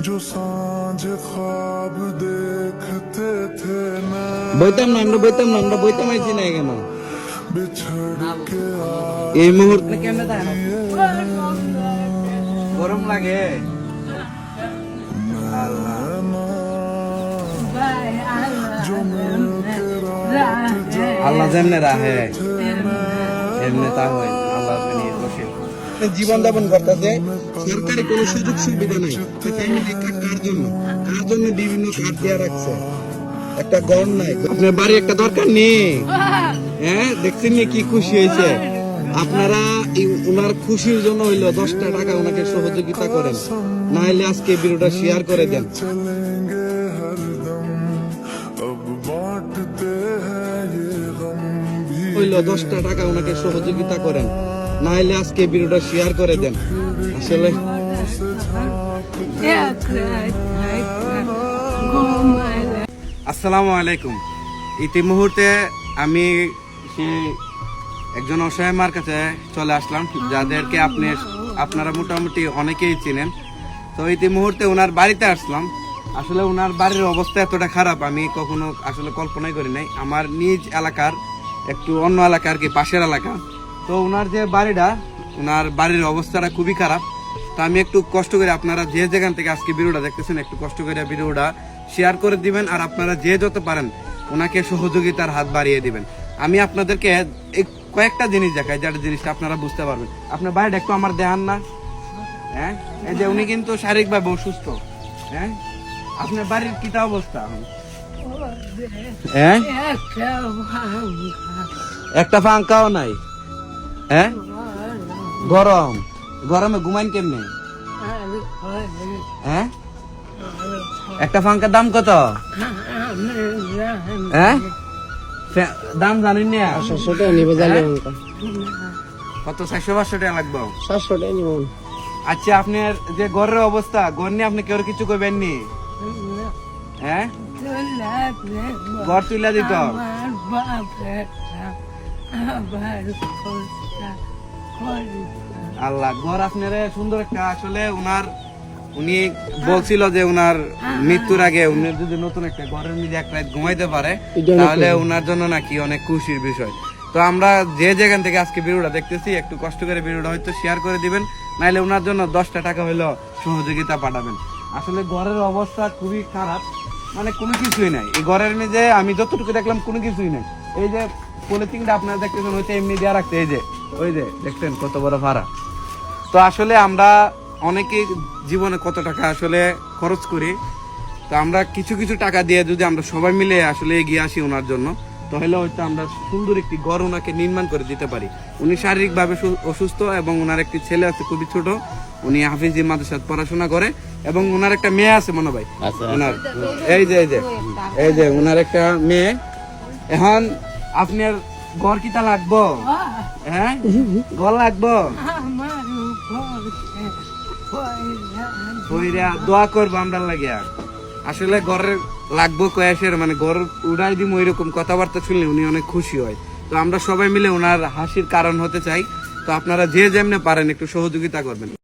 जो सांझ ख्वाब देखते थे বইতাম না আমরা বইতাম আইছি না কেন बिछड़ के এই মুহূর্তে কেমনে থাকে গরম লাগে আল্লাহ যেমনে রাহে এমনি তা হয় আল্লাহ নিয়ে বসে জীবন যাপন করতেছে সরকারি কোনো সুযোগ সুবিধা নেই কার জন্য বিভিন্ন কার্ড দেওয়া রাখছে একটা ঘর নাই আপনার বাড়ি একটা দরকার নেই হ্যাঁ দেখছেন নি কি খুশি হয়েছে আপনারা ওনার খুশির জন্য হইলো 10টা টাকা ওনাকে সহযোগিতা করেন না হলে আজকে ভিডিওটা শেয়ার করে দেন चलेंगे हरदम अब बांटते हैं ये गम भी হইলো 10টা টাকা ওনাকে সহযোগিতা করেন না হলে আজকে ভিডিওটা শেয়ার করে দেন আসলে আসসালামু আলাইকুম ইতি মুহূর্তে আমি সেই একজন অসহায় মার কাছে চলে আসলাম যাদেরকে আপনারা মোটামুটি অনেকেই চিনেন তো ইতি মুহূর্তে ওনার বাড়িতে আসলাম আসলে ওনার বাড়ির অবস্থা এতটা খারাপ আমি কখনো আসলে কল্পনাই করি নাই আমার নিজ এলাকার একটু অন্য এলাকা আর কি পাশের এলাকা তো ওনার যে বাড়িটা ওনার বাড়ির অবস্থাটা খুবই খারাপ তো আমি একটু কষ্ট করে আপনারা যে যেখান থেকে আজকে ভিডিওটা দেখতেছেন একটু কষ্ট করে ভিডিওটা শেয়ার করে দিবেন আর আপনারা যে যত পারেন ওনাকে সহযোগিতার হাত বাড়িয়ে দিবেন আমি আপনাদেরকে কয়েকটা জিনিস দেখাই যেটা জিনিসটা আপনারা বুঝতে পারবেন আপনার বাড়িটা একটু আমার দেখান না হ্যাঁ এই যে উনি কিন্তু শারীরিকভাবে অসুস্থ হ্যাঁ আপনার বাড়ির কিটা অবস্থা হ্যাঁ একটা ফাঙ্কাও নাই হ্যাঁ গরমে ঘুমাইন কেমনে হ্যাঁ একটা ফাঙ্কার দাম কত হ্যাঁ দাম জানেন না 700 টাকা নিবে জানি কত 400-500 টাকা লাগবে 700 টাকা নিব আচ্ছা আপনার যে ঘরের অবস্থা ঘর নিয়ে আপনি কেউ কিছু করবেন নি হ্যাঁ ঘর তুলে দিত আল্লাহ ঘর আপনার সুন্দর একটা আসলে উনি বলছিল যে উনার মৃত্যুর আগে উনি যদি নতুন একটা ঘরের মধ্যে এক রাত ঘুমাইতে পারে তাহলে উনার জন্য নাকি অনেক খুশির বিষয় তো আমরা যে যেখান থেকে আজকে ভিডিওটা দেখতেছি একটু কষ্ট করে ভিডিওটা হয়তো শেয়ার করে দিবেন নাহলে উনার জন্য 10টা টাকা হইলো সহযোগিতা পাঠাবেন আসলে ঘরের অবস্থা খুবই খারাপ মানে কোনো কিছুই নাই এই ঘরের মধ্যে আমি যতটুকু দেখলাম কোনো কিছুই নাই এই যে পলিথিনটা আপনারা দেখতেছেন হয়তো এমনি দেওয়া রাখছে এই যে ওই যে দেখছেন কত বড় ভাড়া তো আসলে আমরা অনেকে জীবনে কত টাকা আসলে খরচ করি তো আমরা কিছু কিছু টাকা দিয়ে যদি আমরা সবাই মিলে আসলে এগিয়ে আসি ওনার জন্য তাহলে হয়তো আমরা সুন্দর একটি ঘর ওনাকে নির্মাণ করে দিতে পারি উনি শারীরিকভাবে অসুস্থ এবং ওনার একটি ছেলে আছে খুবই ছোট উনি হাফিজি মাদ্রাসায় পড়াশোনা করে এবং ওনার একটা মেয়ে আছে মনে ভাই ওনার এই যে ওনার একটা মেয়ে এখন আপনার ঘর কিটা লাগবো হ্যাঁ ঘর লাগবো দোয়া করবো আমরা লাগিয়া আসলে ঘরের লাগবো কয়েসের মানে ঘর উড়াই দিব এরকম কথাবার্তা শুনলে উনি অনেক খুশি হয় তো আমরা সবাই মিলে ওনার হাসির কারণ হতে চাই তো আপনারা যে যেমনে পারেন একটু সহযোগিতা করবেন।